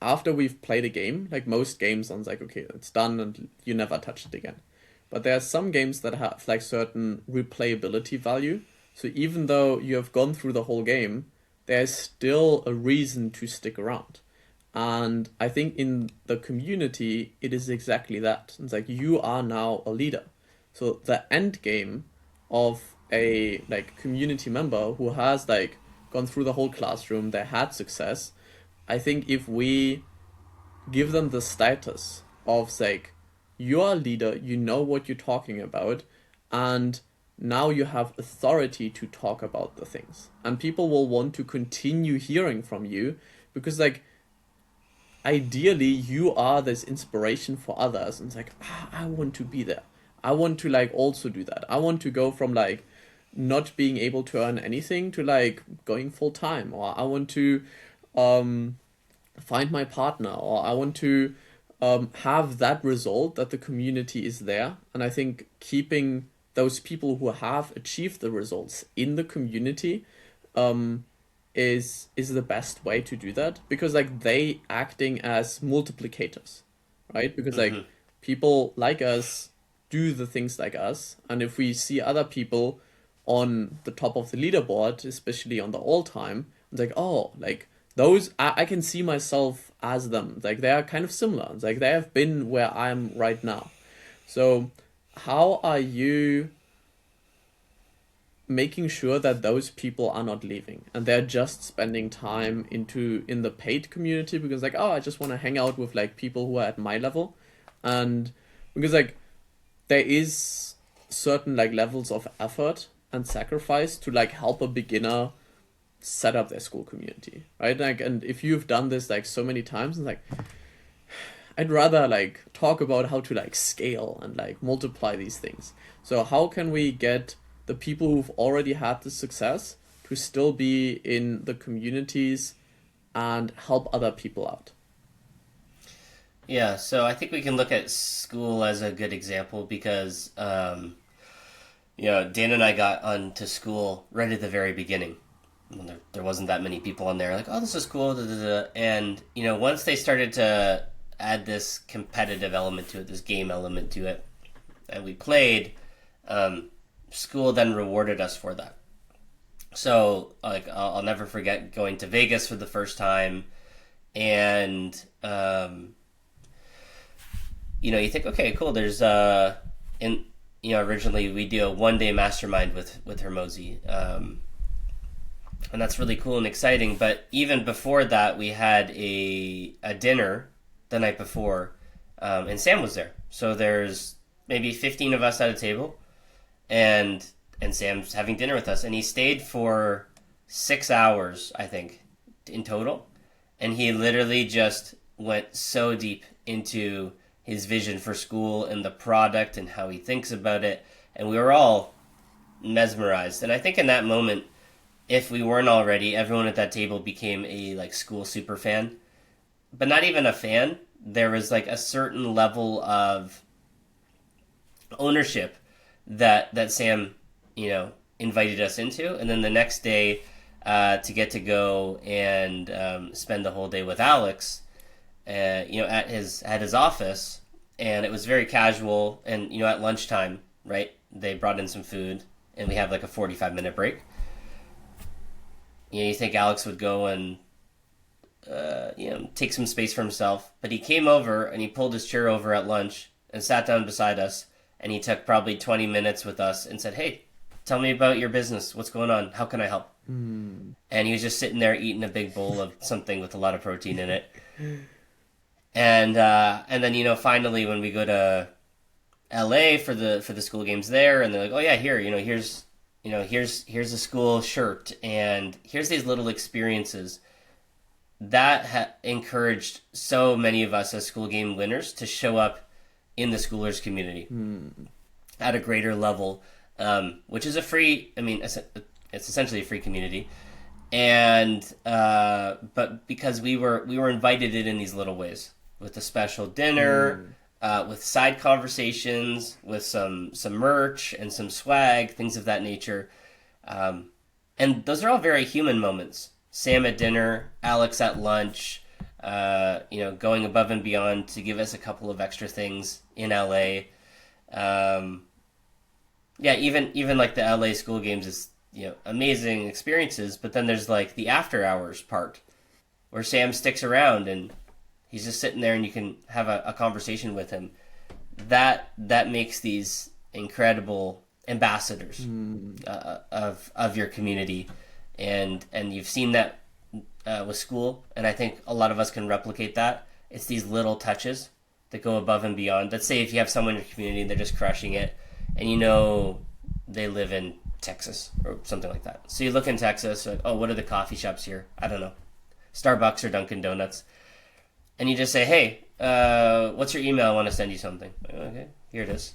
Speaker 1: after we've played a game, like most games, I'm like, okay, it's done and you never touch it again. But there are some games that have like certain replayability value. So even though you have gone through the whole game, there's still a reason to stick around. And I think in the community, it is exactly that. It's like you are now a leader. So the end game of a like community member who has like gone through the whole classroom, they had success. I think if we give them the status of like you're a leader, you know what you're talking about, and now you have authority to talk about the things. And people will want to continue hearing from you because like ideally you are this inspiration for others. And it's like, I want to be there. I want to like also do that. I want to go from like not being able to earn anything to like going full time, or I want to find my partner, or I want to have that result that the community is there. And I think keeping those people who have achieved the results in the community is the best way to do that, because like they acting as multiplicators, right? Because like people like us do the things like us, and if we see other people on the top of the leaderboard, especially on the all time, it's like, oh, like those I can see myself as them. Like they are kind of similar. It's like they have been where I'm right now. So how are you making sure that those people are not leaving and they're just spending time in the paid community because like, oh, I just want to hang out with like people who are at my level? And because like there is certain like levels of effort and sacrifice to like help a beginner set up their Skool community, right? Like, and if you've done this like so many times, it's like I'd rather like talk about how to like scale and like multiply these things. So how can we get the people who've already had the success to still be in the communities and help other people out?
Speaker 2: Yeah, so I think we can look at Skool as a good example because, Dan and I got onto Skool right at the very beginning. There wasn't that many people on there. Like, oh, this is cool. Da, da, da. And, once they started to add this competitive element to it, this game element to it, and we played, Skool then rewarded us for that. So, like, I'll never forget going to Vegas for the first time, and you think, okay, cool. There's originally we do a 1-day mastermind with Hermosi, and that's really cool and exciting. But even before that, we had a dinner the night before, and Sam was there. So there's maybe 15 of us at a table, and Sam's having dinner with us, and he stayed for 6 hours, I think, in total, and he literally just went so deep into his vision for Skool and the product and how he thinks about it, and we were all mesmerized. And I think in that moment, if we weren't already, everyone at that table became a like Skool super fan, but not even a fan. There was like a certain level of ownership that Sam, invited us into, and then the next day to get to go and spend the whole day with Alex, at his office, and it was very casual. And at lunchtime, right, they brought in some food, and we have like a 45-minute break. You think Alex would go and take some space for himself, but he came over and he pulled his chair over at lunch and sat down beside us, and he took probably 20 minutes with us and said, "Hey, tell me about your business. What's going on? How can I help?" And he was just sitting there eating a big bowl of something with a lot of protein in it. And then finally when we go to LA for the school games there, and they're like, "Oh yeah, here's a school shirt, and here's these little experiences." That encouraged so many of us as school game winners to show up in the schoolers community at a greater level, which is a free. I mean, it's essentially a free community, and but because we were invited in these little ways, with a special dinner, with side conversations, with some merch and some swag, things of that nature, and those are all very human moments. Sam at dinner, Alex at lunch, going above and beyond to give us a couple of extra things in LA. Even like the LA school games is amazing experiences, but then there's like the after hours part where Sam sticks around and he's just sitting there and you can have a conversation with him. That makes these incredible ambassadors of your community, and you've seen that with Skool, and I think a lot of us can replicate that. It's these little touches that go above and beyond. Let's say if you have someone in your community and they're just crushing it, and they live in Texas or something like that. So you look in Texas, like, oh, what are the coffee shops here? I don't know, Starbucks or Dunkin' Donuts. And you just say, "Hey, what's your email? I want to send you something." Okay, here it is.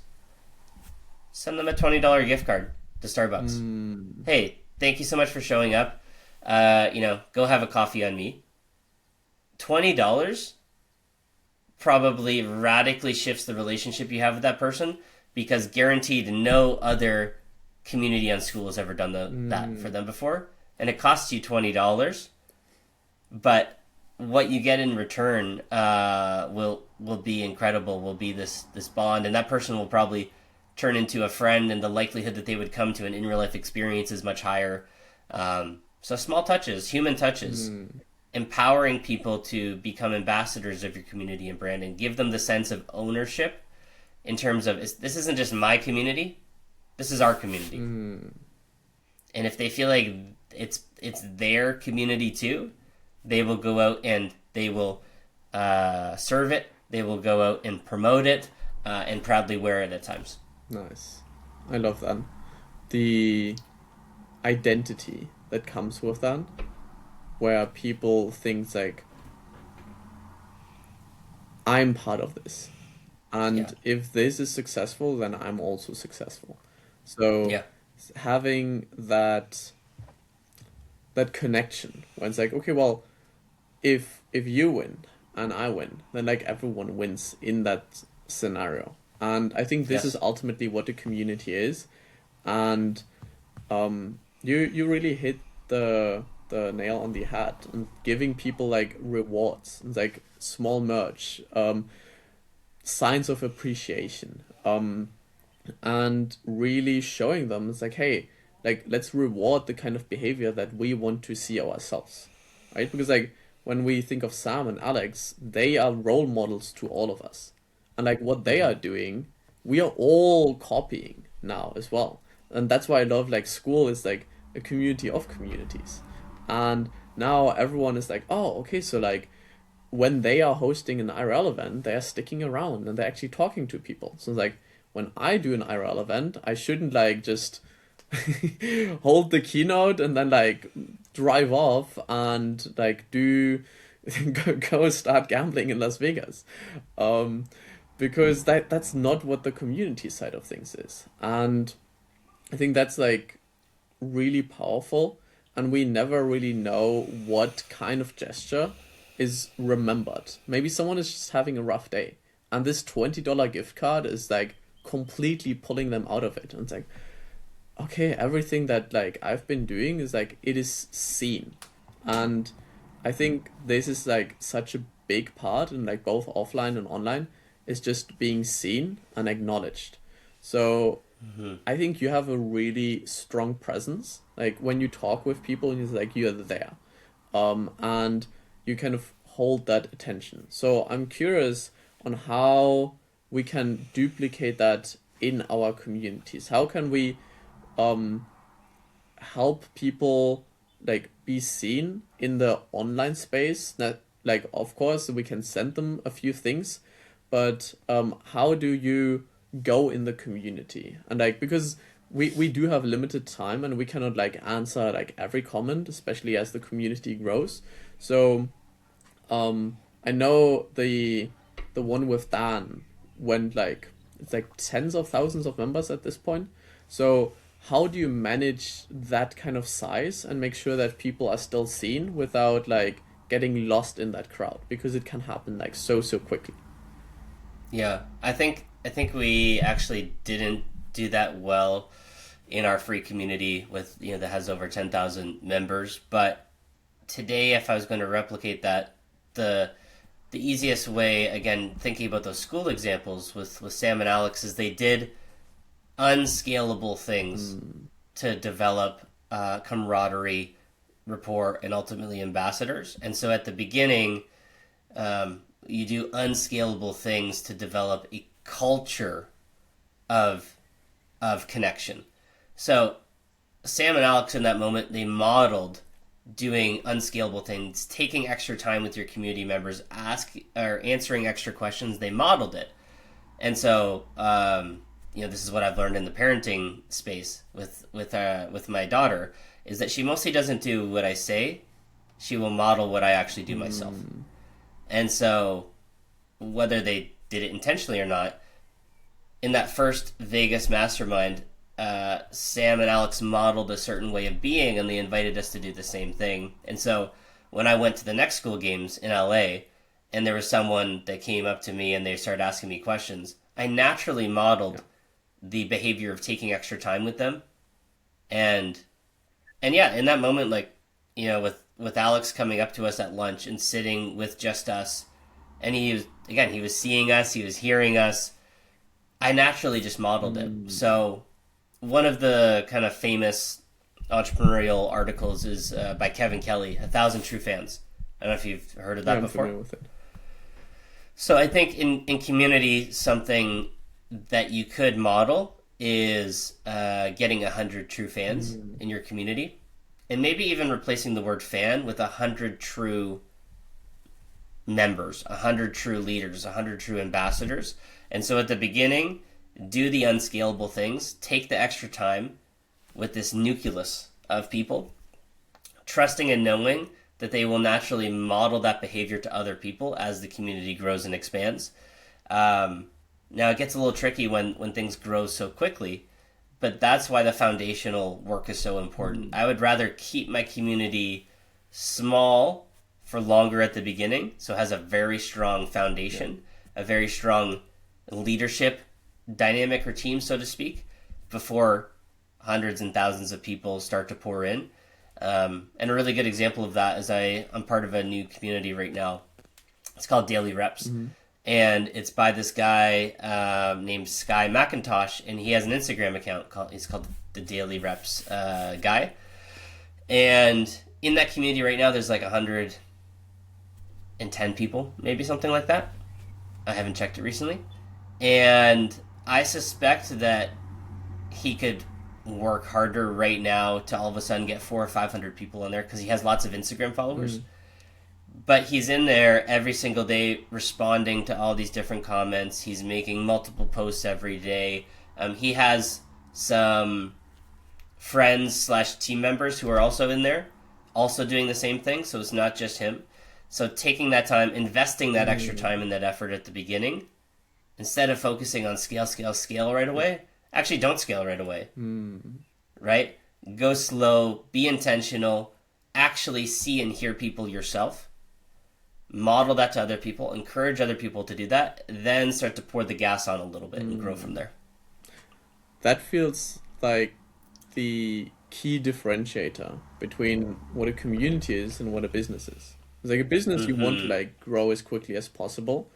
Speaker 2: Send them a $20 gift card to Starbucks. Hey, thank you so much for showing up. Go have a coffee on me. $20 probably radically shifts the relationship you have with that person, because guaranteed no other community on Skool has ever done that for them before. And it costs you $20, but what you get in return will be incredible. Will be this bond, and that person will probably turn into a friend, and the likelihood that they would come to an in real life experience is much higher. So small touches, human touches, empowering people to become ambassadors of your community and brand, and give them the sense of ownership in terms of this isn't just my community, this is our community. And if they feel like it's their community too, they will go out and they will serve it. They will go out and promote it and proudly wear it at times.
Speaker 1: Nice. I love that. The identity that comes with that, where people think like, I'm part of this. And if this is successful, then I'm also successful. So having that connection, when it's like, okay, well, if you win and I win, then like everyone wins in that scenario. And I think this is ultimately what the community is. And you really hit the nail on the head, and giving people like rewards, and like small merch, signs of appreciation, and really showing them it's like, hey, like let's reward the kind of behavior that we want to see ourselves, right? Because like when we think of Sam and Alex, they are role models to all of us, and like what they are doing, we are all copying now as well. And that's why I love like Skool is like a community of communities, and now everyone is like, oh, okay, so like when they are hosting an IRL event, they are sticking around and they're actually talking to people. So it's like, when I do an IRL event, I shouldn't like just hold the keynote and then like drive off and like go start gambling in Las Vegas, because that's not what the community side of things is. And I think that's like really powerful, and we never really know what kind of gesture is remembered. Maybe someone is just having a rough day, and this $20 gift card is like completely pulling them out of it. And it's like, okay, everything that like I've been doing is like, it is seen. And I think this is like such a big part in like both offline and online, is just being seen and acknowledged. So
Speaker 2: Hmm.
Speaker 1: I think you have a really strong presence. Like when you talk with people, it's like you're there. And you kind of hold that attention. So I'm curious on how we can duplicate that in our communities. How can we um, help people like be seen in the online space? That like of course we can send them a few things, but how do you go in the community? And like because we do have limited time and we cannot like answer like every comment, especially as the community grows. So I know the one with Dan went like it's like tens of thousands of members at this point. So how do you manage that kind of size and make sure that people are still seen without like getting lost in that crowd? Because it can happen like so quickly.
Speaker 2: Yeah, I think we actually didn't do that well in our free community with that has over 10,000 members. But today, if I was going to replicate that, the the easiest way, again, thinking about those school examples with Sam and Alex, is they did unscalable things
Speaker 1: Mm,
Speaker 2: to develop camaraderie, rapport, and ultimately ambassadors. And so at the beginning, you do unscalable things to develop a culture of connection. So Sam and Alex in that moment, they modeled doing unscalable things, taking extra time with your community members, ask or answering extra questions. They modeled it, and so this is what I've learned in the parenting space with my daughter, is that she mostly doesn't do what I say; she will model what I actually do myself.
Speaker 1: mm,
Speaker 2: And so, whether they did it intentionally or not, in that first Vegas mastermind, Sam and Alex modeled a certain way of being, and they invited us to do the same thing. And so, when I went to the next school games in LA, and there was someone that came up to me and they started asking me questions, I naturally
Speaker 1: yeah.
Speaker 2: modeled the behavior of taking extra time with them, and yeah, in that moment, like with Alex coming up to us at lunch and sitting with just us, and he was seeing us, he was hearing us. I naturally just modeled it.
Speaker 1: Mm,
Speaker 2: So one of the kind of famous entrepreneurial articles is by Kevin Kelly, "A Thousand True Fans." I don't know if you've heard of
Speaker 1: yeah,
Speaker 2: that
Speaker 1: I'm
Speaker 2: before.
Speaker 1: familiar with it.
Speaker 2: So I think in community, something that you could model is getting 100 true fans
Speaker 1: Mm,
Speaker 2: in your community, and maybe even replacing the word fan with 100 true members, 100 true leaders, 100 true ambassadors. And so at the beginning, do the unscalable things, take the extra time with this nucleus of people, trusting and knowing that they will naturally model that behavior to other people as the community grows and expands. Um, Now, it gets a little tricky when things grow so quickly, but that's why the foundational work is so important.
Speaker 1: mm,
Speaker 2: I would rather keep my community small for longer at the beginning, so it has a very strong
Speaker 1: yeah.
Speaker 2: foundation, a very strong leadership dynamic or team, so to speak, before hundreds and thousands of people start to pour in. And a really good example of that is I'm part of a new community right now. It's called Daily Reps,
Speaker 1: Mm-hmm.
Speaker 2: and it's by this guy named Sky McIntosh, and he has an Instagram account he's called the Daily Reps guy. And in that community right now, there's like 110 people, maybe something like that. I haven't checked it recently, and I suspect that he could work harder right now to all of a sudden get 400 or 500 people in there because he has lots of Instagram followers.
Speaker 1: Mm,
Speaker 2: But he's in there every single day responding to all these different comments. He's making multiple posts every day. He has some friends slash team members who are also in there, also doing the same thing. So it's not just him. So taking that time, investing that extra
Speaker 1: mm,
Speaker 2: time and that effort at the beginning, instead of focusing on scale, scale, scale right
Speaker 1: yeah.
Speaker 2: away, actually don't scale right away,
Speaker 1: Mm.
Speaker 2: right? Go slow, be intentional, actually see and hear people yourself, model that to other people, encourage other people to do that, then start to pour the gas on a little bit and grow from
Speaker 1: Mm.
Speaker 2: there.
Speaker 1: That feels like the key differentiator between what a community is and what a business is. It's like a business you want to
Speaker 2: Mm-hmm.
Speaker 1: like grow as quickly as possible,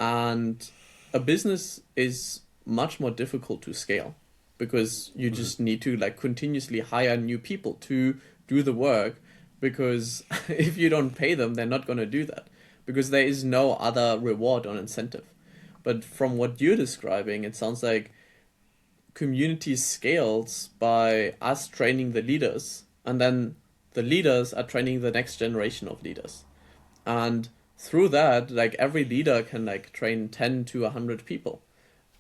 Speaker 1: and a business is much more difficult to scale. because you
Speaker 2: Mhm.
Speaker 1: just need to like continuously hire new people to do the work, because if you don't pay them, they're not going to do that, because there is no other reward or incentive. But from what you're describing, it sounds like community scales by us training the leaders, and then the leaders are training the next generation of leaders. And through that, like every leader can like train 10 to 100 people.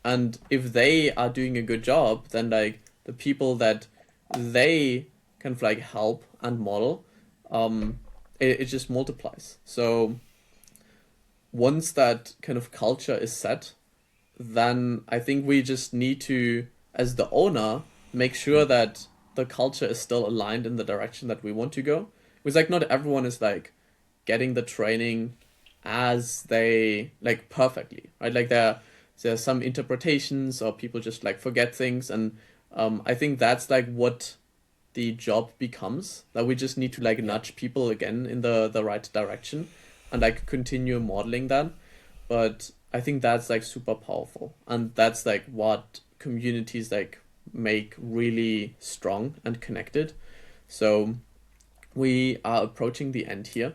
Speaker 1: And if they are doing a good job, then like the people that they kind of like help and model, it just multiplies. So once that kind of culture is set, then I think we just need to, as the owner, make sure that the culture is still aligned in the direction that we want to go. Because like not everyone is like getting the training as they like perfectly, right? Like there are some interpretations, or people just like forget things, and I think that's like what the job becomes. That we just need to like
Speaker 2: Yeah.
Speaker 1: nudge people again in the right direction, and like continue modeling that. But I think that's like super powerful, and that's like what communities like make really strong and connected. So we are approaching the end here,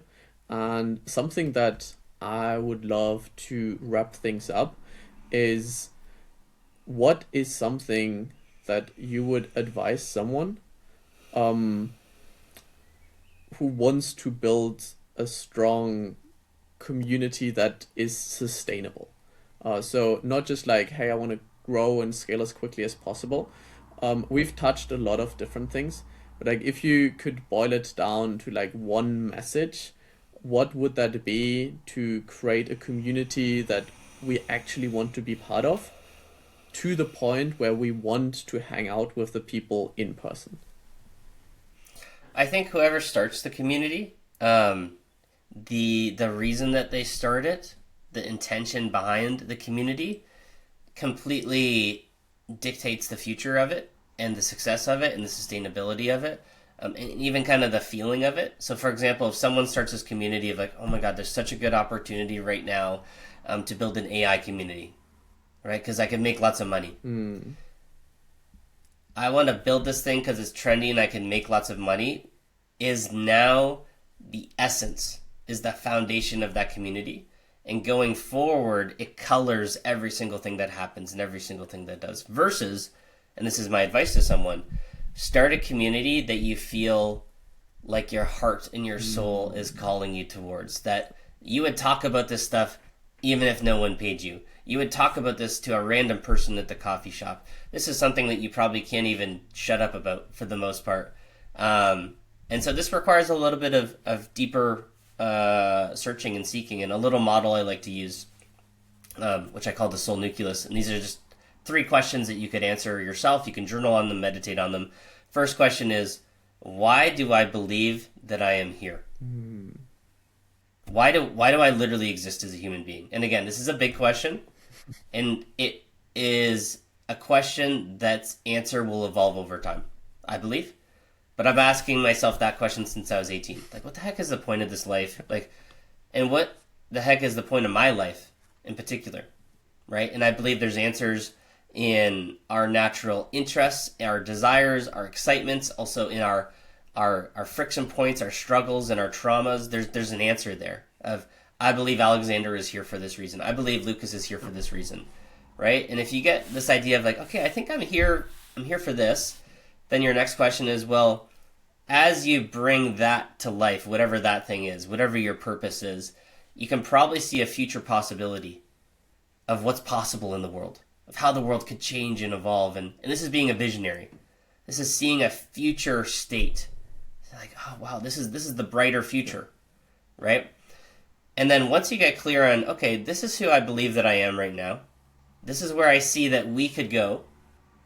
Speaker 1: and something that I would love to wrap things up is, what is something that you would advise someone um who wants to build a strong community that is sustainable? So not just like, hey, I want to grow and scale as quickly as possible. We've touched a lot of different things, but like if you could boil it down to like one message, what would that be to create a community that we actually want to be part of, to the point where we want to hang out with the people in person?
Speaker 2: I think whoever starts the community, the reason that they start it, the intention behind the community, completely dictates the future of it and the success of it and the sustainability of it. And even kind of the feeling of it. So, for example, if someone starts this community of like, oh my God, there's such a good opportunity right now to build an AI community, right? Because I can make lots of money.
Speaker 1: Hmm.
Speaker 2: I want to build this thing because it's trendy and I can make lots of money, is now the essence, is the foundation of that community. And going forward, it colors every single thing that happens and every single thing that does. Versus, and this is my advice to someone, start a community that you feel like your heart and your soul is calling you towards. That you would talk about this stuff even if no one paid you. You would talk about this to a random person at the coffee shop. This is something that you probably can't even shut up about for the most part. And so this requires a little bit of deeper searching and seeking. And a little model I like to use, which I call the soul nucleus. And these are just three questions that you could answer yourself. You can journal on them, meditate on them. First question is, why do I believe that I am here? Why do I literally exist as a human being? And again, this is a big question, and it is a question that's answer will evolve over time, I believe. But I'm asking myself that question since I was 18. Like, what the heck is the point of this life? Like, and what the heck is the point of my life in particular? Right? And I believe there's answers in our natural interests, our desires, our excitements, also in our friction points, our struggles, and our traumas. There's an answer there of, I believe Alexander is here for this reason. I believe Lucas is here for this reason. Right? And if you get this idea of like, okay, I think I'm here for this, then your next question is, well, as you bring that to life, whatever that thing is, whatever your purpose is, you can probably see a future possibility of what's possible in the world, of how the world could change and evolve. And this is being a visionary. This is seeing a future state. Like, oh wow, this is the brighter future, right? And then once you get clear on, okay, this is who I believe that I am right now. This is where I see that we could go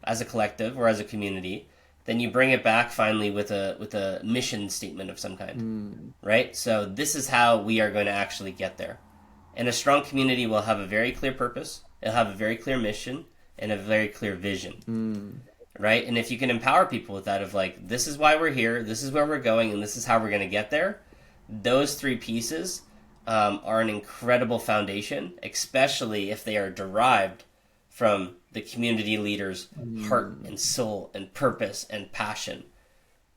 Speaker 2: as a collective or as a community. Then you bring it back finally with a mission statement of some kind,
Speaker 1: Mm.
Speaker 2: right? So this is how we are going to actually get there. And a strong community will have a very clear purpose. It'll have a very clear mission and a very clear vision,
Speaker 1: Mm.
Speaker 2: right? And if you can empower people with that of like, this is why we're here, this is where we're going, and this is how we're going to get there, those three pieces are an incredible foundation, especially if they are derived from the community leader's heart and soul and purpose and passion,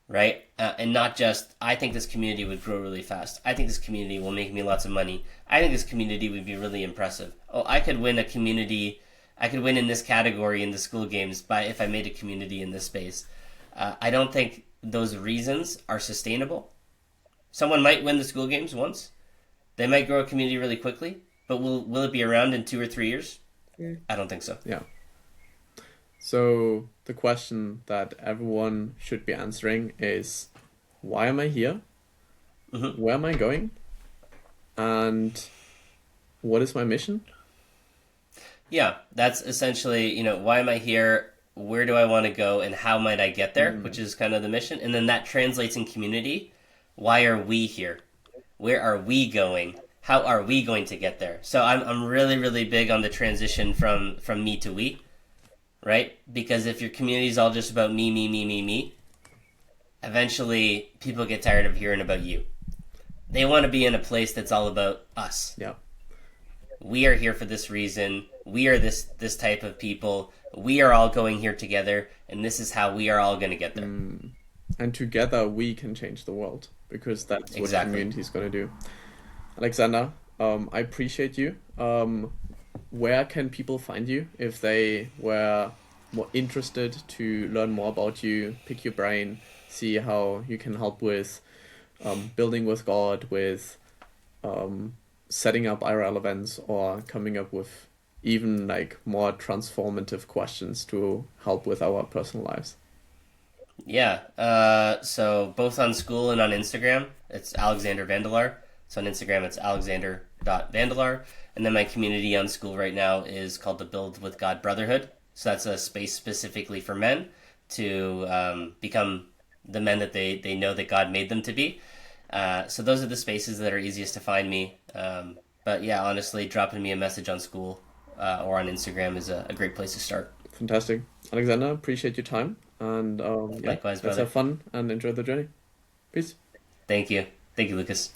Speaker 2: right? And not just, I think this community would grow really fast. I think this community will make me lots of money. I think this community would be really impressive. Oh, I could win a community. I could win in this category in the school games by if I made a community in this space. I don't think those reasons are sustainable. Someone might win the school games once. They might grow a community really quickly, but will it be around in 2 or 3 years? I don't think so.
Speaker 1: Yeah. So the question that everyone should be answering is, why am I here? Where am I going? And what is my mission?
Speaker 2: Yeah, that's essentially, why am I here? Where do I want to go? And how might I get there? Which is kind of the mission. And then that translates in community. Why are we here? Where are we going? How are we going to get there? So I'm really, really big on the transition from me to we, right? Because if your community is all just about me, me, me, me, me, eventually people get tired of hearing about you. They want to be in a place that's all about us.
Speaker 1: Yeah.
Speaker 2: We are here for this reason. We are this type of people. We are all going here together, and this is how we are all going to get there.
Speaker 1: And together we can change the world, because that's what
Speaker 2: Exactly.
Speaker 1: community is going to do. Alexander, I appreciate you. Where can people find you if they were more interested to learn more about you, pick your brain, see how you can help with building with God, with setting up IRL events, or coming up with even like more transformative questions to help with our personal lives?
Speaker 2: Yeah. So both on Skool and on Instagram, it's Alexander Vandelaar. So on Instagram, it's alexander.vandelaar. And then my community on Skool right now is called the Build with God Brotherhood. So that's a space specifically for men to become the men that they know that God made them to be. So those are the spaces that are easiest to find me. But yeah, honestly, dropping me a message on Skool or on Instagram is a great place to start.
Speaker 1: Fantastic. Alexander, appreciate your time. And yeah,
Speaker 2: Likewise,
Speaker 1: let's
Speaker 2: brother.
Speaker 1: have fun and enjoy the journey. Peace.
Speaker 2: Thank you. Thank you, Lucas.